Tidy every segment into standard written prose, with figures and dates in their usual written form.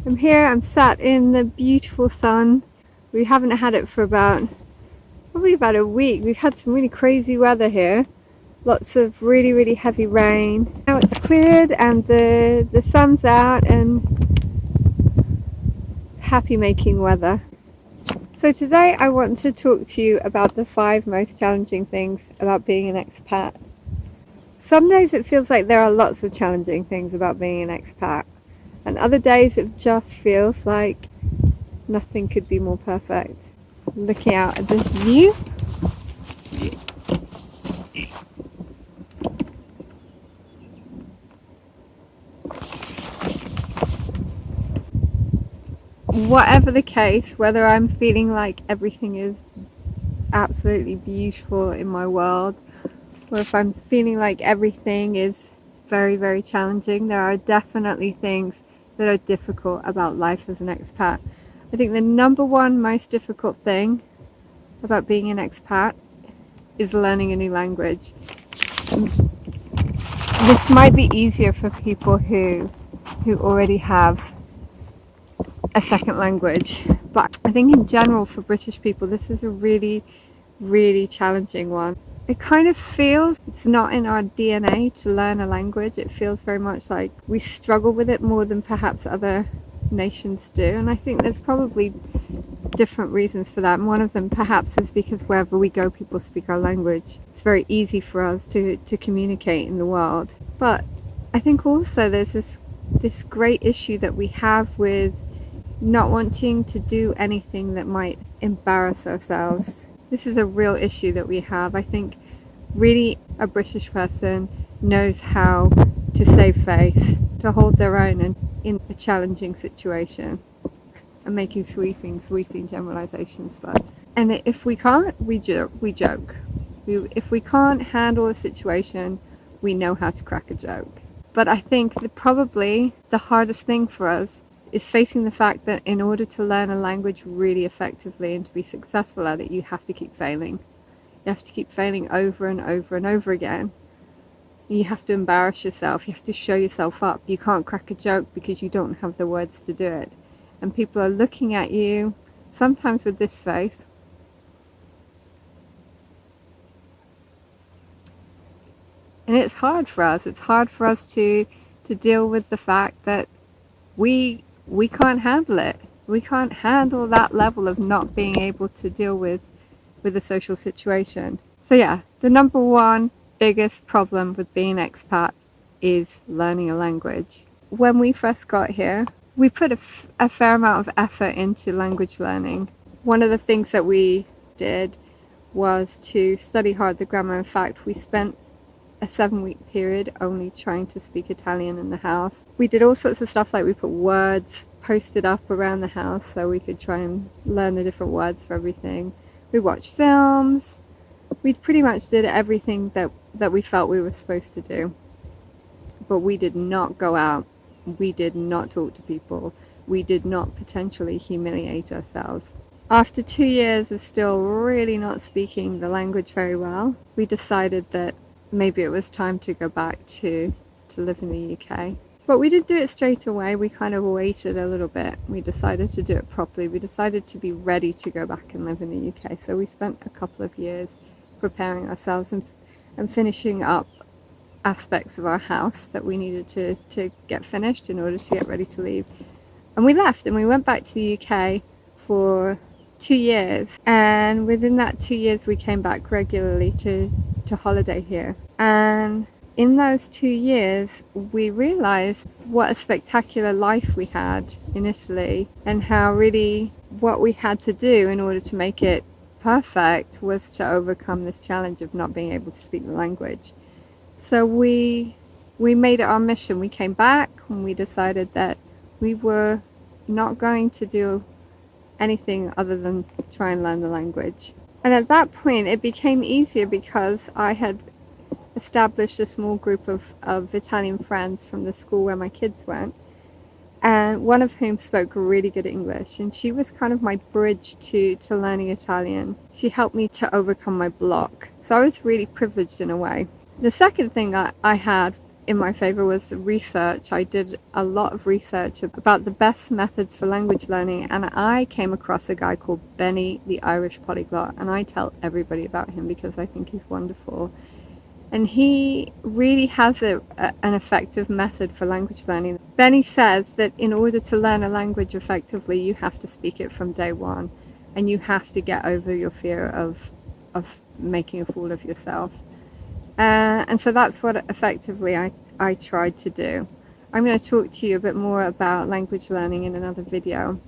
I'm here, I'm sat in the beautiful sun. We haven't had it for probably about a week. We've had some really crazy weather here. Lots of really heavy rain. Now it's cleared and the sun's out and happy making weather. So today I want to talk to you about the 5 most challenging things about being an expat. Some days it feels like there are lots of challenging things about being an expat, and other days it just feels like nothing could be more perfect. Looking out at this view, whatever the case, whether I'm feeling like everything is absolutely beautiful in my world, or if I'm feeling like everything is very challenging, there are definitely things that are difficult about life as an expat. I think the number one most difficult thing about being an expat is learning a new language. This might be easier for people who already have a second language, but I think in general for British people this is a really challenging one. It kind of feels it's not in our DNA to learn a language. It feels very much like we struggle with it more than perhaps other nations do, and I think there's probably different reasons for that. And one of them perhaps is because wherever we go people speak our language. It's very easy for us to communicate in the world. But I think also there's this great issue that we have with not wanting to do anything that might embarrass ourselves. This is a real issue that we have. I think really a British person knows how to save face, to hold their own in a challenging situation. I'm making sweeping generalizations, and if we can't, we joke. If we can't handle a situation, we know how to crack a joke. But I think that probably the hardest thing for us is facing the fact that in order to learn a language really effectively and to be successful at it, you have to keep failing. You have to keep failing over and over again. You have to embarrass yourself. You have to show yourself up. You can't crack a joke because you don't have the words to do it. And people are looking at you, sometimes with this face. And it's hard for us. It's hard for us to deal with the fact that we can't handle it. We can't handle that level of not being able to deal with a social situation. So yeah, the number one biggest problem with being an expat is learning a language. When we first got here, we put a fair amount of effort into language learning. One of the things that we did was to study hard the grammar. In fact, we spent a 7-week period only trying to speak Italian in the house. We did all sorts of stuff, like we put words posted up around the house so we could try and learn the different words for everything. We watched films. We pretty much did everything that we felt we were supposed to do. But we did not go out. We did not talk to people. We did not potentially humiliate ourselves. After 2 years of still really not speaking the language very well, we decided that maybe it was time to go back to live in the UK. But we didn't do it straight away. We kind of waited a little bit. We decided to do it properly. We decided to be ready to go back and live in the UK. So we spent a couple of years preparing ourselves and finishing up aspects of our house that we needed to get finished in order to get ready to leave. And we left and we went back to the UK for 2 years. And within that 2 years we came back regularly to holiday here. And in those 2 years we realized what a spectacular life we had in Italy, and how really what we had to do in order to make it perfect was to overcome this challenge of not being able to speak the language. So we made it our mission. We came back and we decided that we were not going to do anything other than try and learn the language. And at that point it became easier because I had established a small group of Italian friends from the school where my kids went, and one of whom spoke really good English, and she was kind of my bridge to learning Italian. She helped me to overcome my block. So I was really privileged in a way. The second thing I had in my favor was research. I did a lot of research about the best methods for language learning, and I came across a guy called Benny, the Irish polyglot, and I tell everybody about him because I think he's wonderful. And he really has an effective method for language learning. Benny says that in order to learn a language effectively, you have to speak it from day one, and you have to get over your fear of making a fool of yourself. And so that's what effectively I tried to do. I'm going to talk to you a bit more about language learning in another video,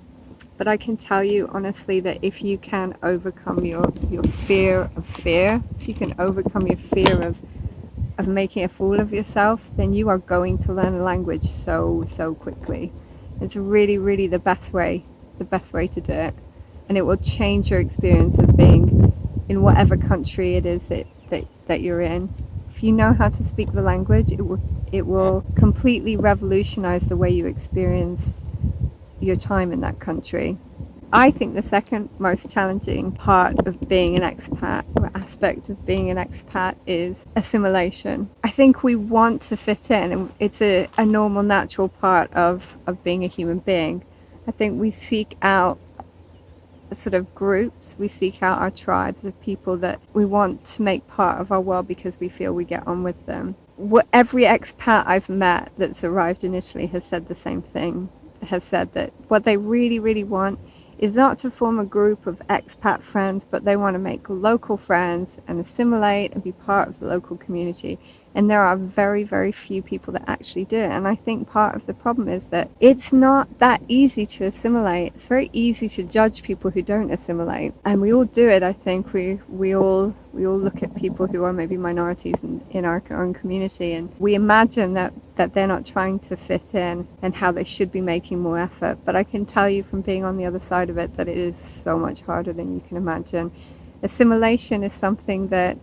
but I can tell you honestly that if you can overcome your fear of fear, if you can overcome your fear of making a fool of yourself, then you are going to learn a language so quickly. It's really the best way to do it, and it will change your experience of being in whatever country it is that you're in. If you know how to speak the language, it will completely revolutionize the way you experience your time in that country. I think the second most challenging part of being an expat, or aspect of being an expat, is assimilation. I think we want to fit in, and it's a normal, natural part of being a human being. I think we seek out sort of groups, we seek out our tribes of people that we want to make part of our world because we feel we get on with them. Every expat I've met that's arrived in Italy has said the same thing, has said that what they really want is not to form a group of expat friends, but they want to make local friends and assimilate and be part of the local community. And there are very few people that actually do it. And I think part of the problem is that it's not that easy to assimilate. It's very easy to judge people who don't assimilate. And we all do it, I think. We all look at people who are maybe minorities in our own community, and we imagine that they're not trying to fit in and how they should be making more effort. But I can tell you from being on the other side of it that it is so much harder than you can imagine. Assimilation is something that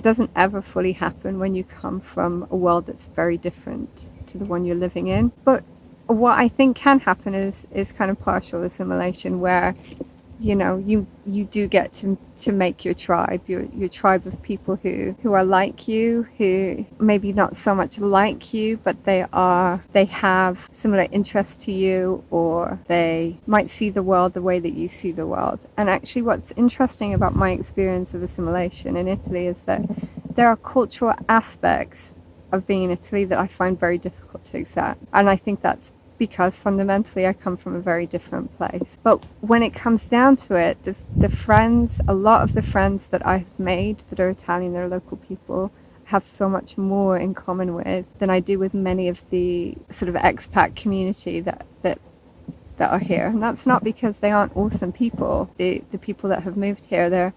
doesn't ever fully happen when you come from a world that's very different to the one you're living in. But what I think can happen is kind of partial assimilation, where you know you do get to make your tribe, your tribe of people who are like you, who maybe not so much like you, but they have similar interests to you, or they might see the world the way that you see the world. And actually what's interesting about my experience of assimilation in Italy is that there are cultural aspects of being in Italy that I find very difficult to accept, and I think that's because fundamentally I come from a very different place. But when it comes down to it, a lot of the friends that I've made that are Italian, that are local people, have so much more in common with than I do with many of the sort of expat community that are here. And that's not because they aren't awesome people. The people that have moved here,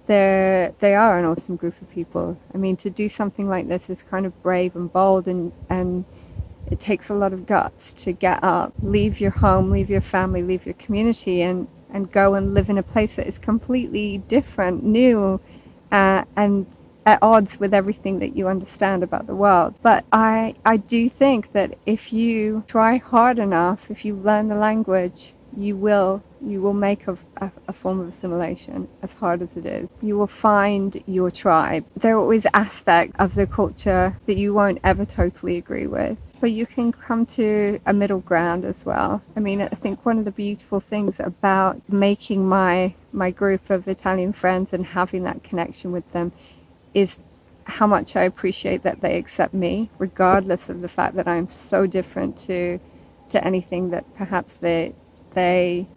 they are an awesome group of people. I mean, to do something like this is kind of brave and bold, and it takes a lot of guts to get up, leave your home, leave your family, leave your community, and go and live in a place that is completely different, new, and at odds with everything that you understand about the world. But I do think that if you try hard enough, if you learn the language, you will make a form of assimilation, as hard as it is. You will find your tribe. There are always aspects of the culture that you won't ever totally agree with, but you can come to a middle ground as well. I mean, I think one of the beautiful things about making my group of Italian friends and having that connection with them is how much I appreciate that they accept me, regardless of the fact that I'm so different to anything that perhaps they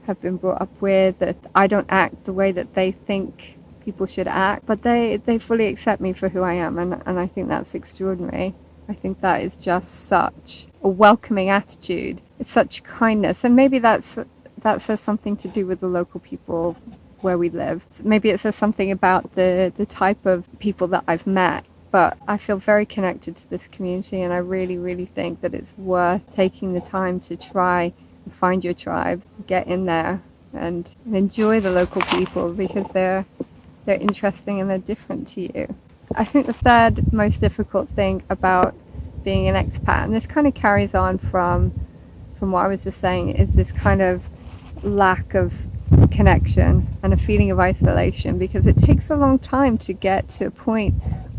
have been brought up with, that I don't act the way that they think people should act, but they fully accept me for who I am, and I think that's extraordinary. I think that is just such a welcoming attitude. It's such kindness, and maybe that says something to do with the local people where we live. Maybe it says something about the type of people that I've met. But I feel very connected to this community, and I really think that it's worth taking the time to try and find your tribe, get in there, and enjoy the local people, because they're interesting and they're different to you. I think the third most difficult thing about being an expat, and this kind of carries on from what I was just saying, is this kind of lack of connection and a feeling of isolation, because it takes a long time to get to a point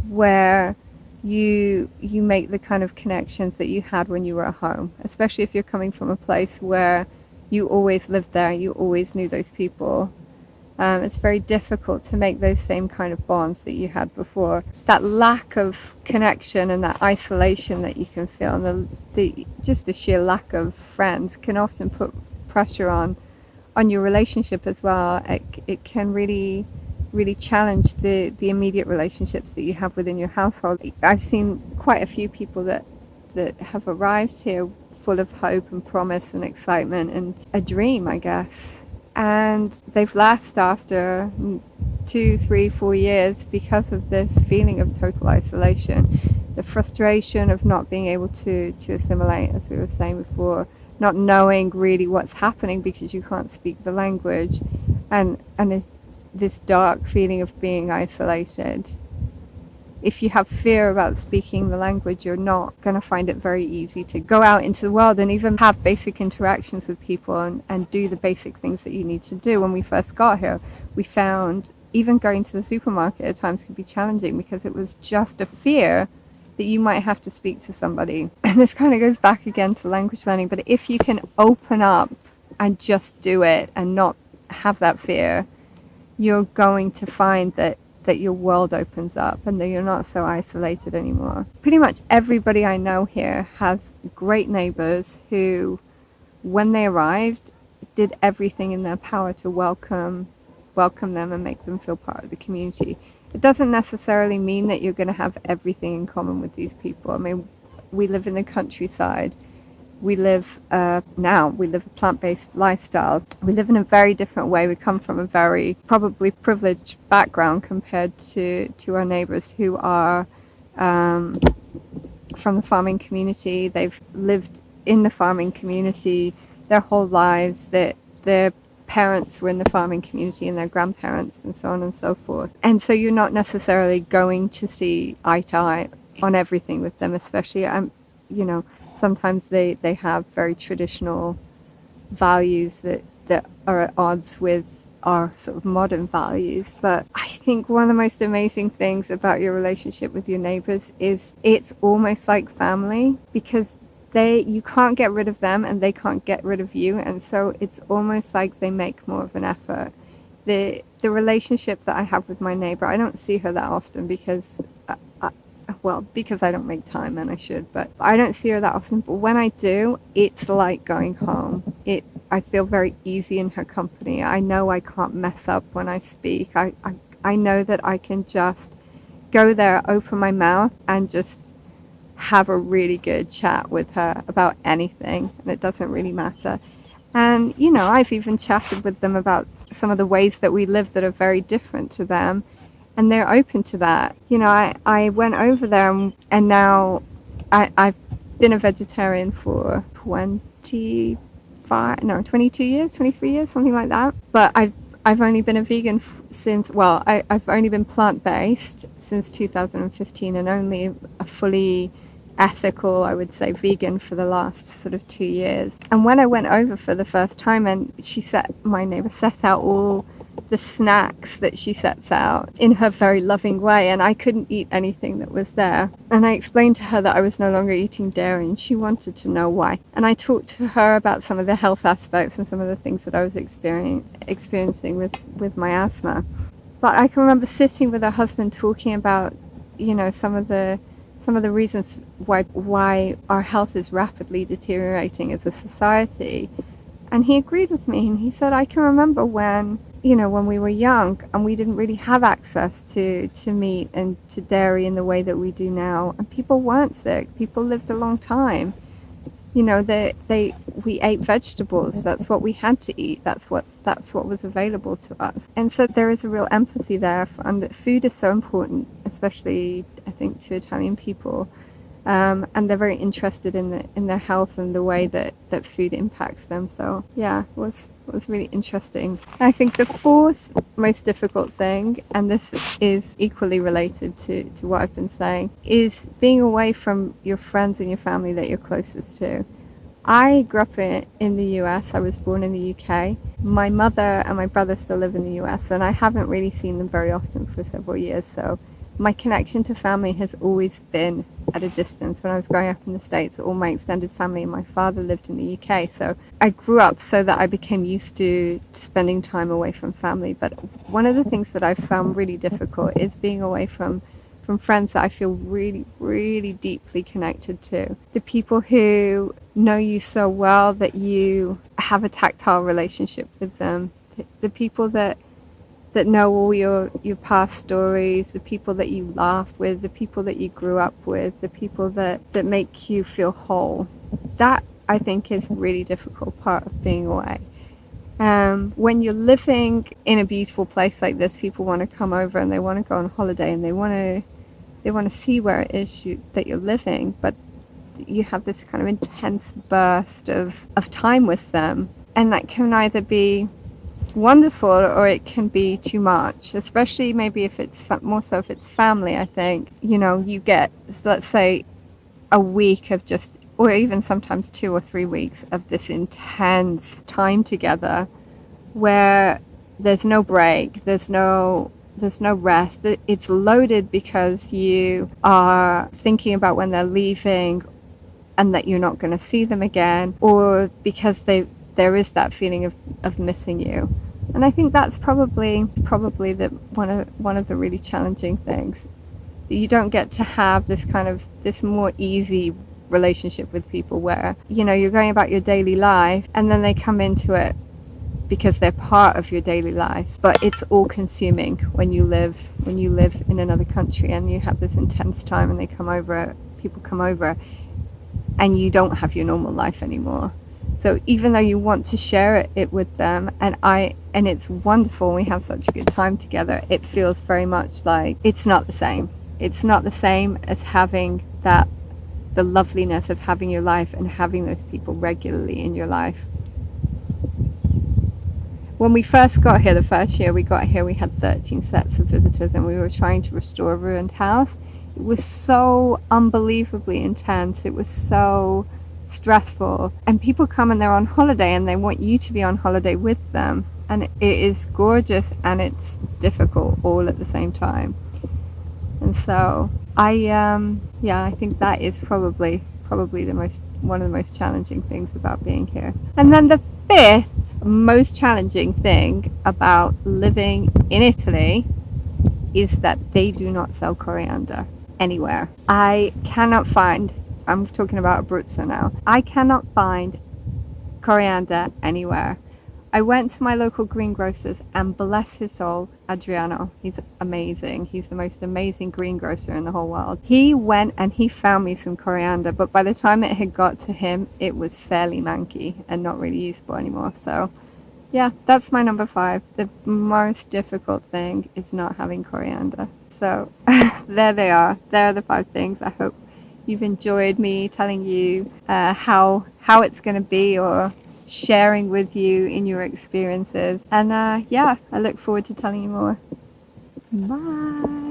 where you make the kind of connections that you had when you were at home, especially if you're coming from a place where you always lived there, you always knew those people. It's very difficult to make those same kind of bonds that you had before. That lack of connection and that isolation that you can feel, and the just the sheer lack of friends can often put pressure on your relationship as well. It can really challenge the immediate relationships that you have within your household. I've seen quite a few people that have arrived here full of hope and promise and excitement and a dream, I guess. And they've left after 2, 3, 4 years because of this feeling of total isolation, the frustration of not being able to assimilate, as we were saying before, not knowing really what's happening because you can't speak the language, and this dark feeling of being isolated. If you have fear about speaking the language, you're not going to find it very easy to go out into the world and even have basic interactions with people and do the basic things that you need to do. When we first got here, we found even going to the supermarket at times could be challenging because it was just a fear that you might have to speak to somebody. And this kind of goes back again to language learning, but if you can open up and just do it and not have that fear, you're going to find that your world opens up and that you're not so isolated anymore. Pretty much everybody I know here has great neighbours who, when they arrived, did everything in their power to welcome them and make them feel part of the community. It doesn't necessarily mean that you're going to have everything in common with these people. I mean, we live in the countryside. We live a plant-based lifestyle. We live in a very different way. We come from a very probably privileged background compared to our neighbours who are from the farming community. They've lived in the farming community their whole lives. Their parents were in the farming community and their grandparents and so on and so forth. And so you're not necessarily going to see eye to eye on everything with them, especially, sometimes they have very traditional values that are at odds with our sort of modern values. But I think one of the most amazing things about your relationship with your neighbours is it's almost like family, because you can't get rid of them and they can't get rid of you, and so it's almost like they make more of an effort. The relationship that I have with my neighbour, I don't see her that often because I don't make time, and I should, but I don't see her that often. But when I do, it's like going home. I feel very easy in her company. I know I can't mess up when I speak. I know that I can just go there, open my mouth, and just have a really good chat with her about anything, and it doesn't really matter. And, I've even chatted with them about some of the ways that we live that are very different to them, and they're open to that. I went over there and now I've been a vegetarian for 22 years, 23 years, something like that. But I've only been a vegan I've only been plant-based since 2015, and only a fully ethical, I would say, vegan for the last sort of 2 years. And when I went over for the first time, and my neighbour set out all the snacks that she sets out in her very loving way, and I couldn't eat anything that was there. And I explained to her that I was no longer eating dairy, and she wanted to know why. And I talked to her about some of the health aspects and some of the things that I was experiencing with my asthma. But I can remember sitting with her husband talking about, some of the reasons why our health is rapidly deteriorating as a society. And he agreed with me, and he said, I can remember when we were young and we didn't really have access to meat and to dairy in the way that we do now, and people weren't sick. People lived a long time. We ate vegetables. That's what we had to eat. That's what was available to us. And so there is a real empathy there, and that food is so important, especially I think to Italian people. And they're very interested in their health and the way that food impacts them. So yeah, it was really interesting. I think the fourth most difficult thing, and this is equally related to what I've been saying, is being away from your friends and your family that you're closest to. I grew up in the US. I was born in the UK. My mother and my brother still live in the US, and I haven't really seen them very often for several years. So my connection to family has always been at a distance. When I was growing up in the States, all my extended family and my father lived in the UK. So I grew up so that I became used to spending time away from family. But one of the things that I've found really difficult is being away from friends that I feel really, really deeply connected to. The people who know you so well that you have a tactile relationship with them. The people that know all your past stories, the people that you laugh with, the people that you grew up with, the people that make you feel whole. That, I think, is a really difficult part of being away. When you're living in a beautiful place like this, people want to come over and they want to go on holiday and they want to see where it is that you're living, but you have this kind of intense burst of time with them, and that can either be wonderful or it can be too much, especially maybe if it's more so if it's family. I think, you get, let's say, a week of just, or even sometimes 2 or 3 weeks of this intense time together where there's no break, there's no rest. It's loaded because you are thinking about when they're leaving and that you're not going to see them again, or because there is that feeling of missing you. And I think that's probably the one of the really challenging things. You don't get to have this more easy relationship with people where, you're going about your daily life and then they come into it because they're part of your daily life, but it's all consuming when you live in another country and you have this intense time and people come over and you don't have your normal life anymore. So even though you want to share it with them, and it's wonderful, we have such a good time together, it feels very much like it's not the same. It's not the same as having the loveliness of having your life and having those people regularly in your life. When we first got here, the first year we got here, we had 13 sets of visitors and we were trying to restore a ruined house. It was so unbelievably intense. It was so stressful. And people come and they're on holiday and they want you to be on holiday with them. And it is gorgeous and it's difficult all at the same time. And so I think that is probably one of the most challenging things about being here. And then the fifth most challenging thing about living in Italy is that they do not sell coriander anywhere. I'm talking about Abruzzo now. I cannot find coriander anywhere. I went to my local greengrocers and bless his soul, Adriano, he's amazing. He's the most amazing greengrocer in the whole world. He went and he found me some coriander, but by the time it had got to him, it was fairly manky and not really usable anymore. So yeah, that's my number 5. The most difficult thing is not having coriander. So there they are. There are the 5 things. I hope you've enjoyed me telling you how it's going to be, or sharing with you in your experiences. And I look forward to telling you more. Bye.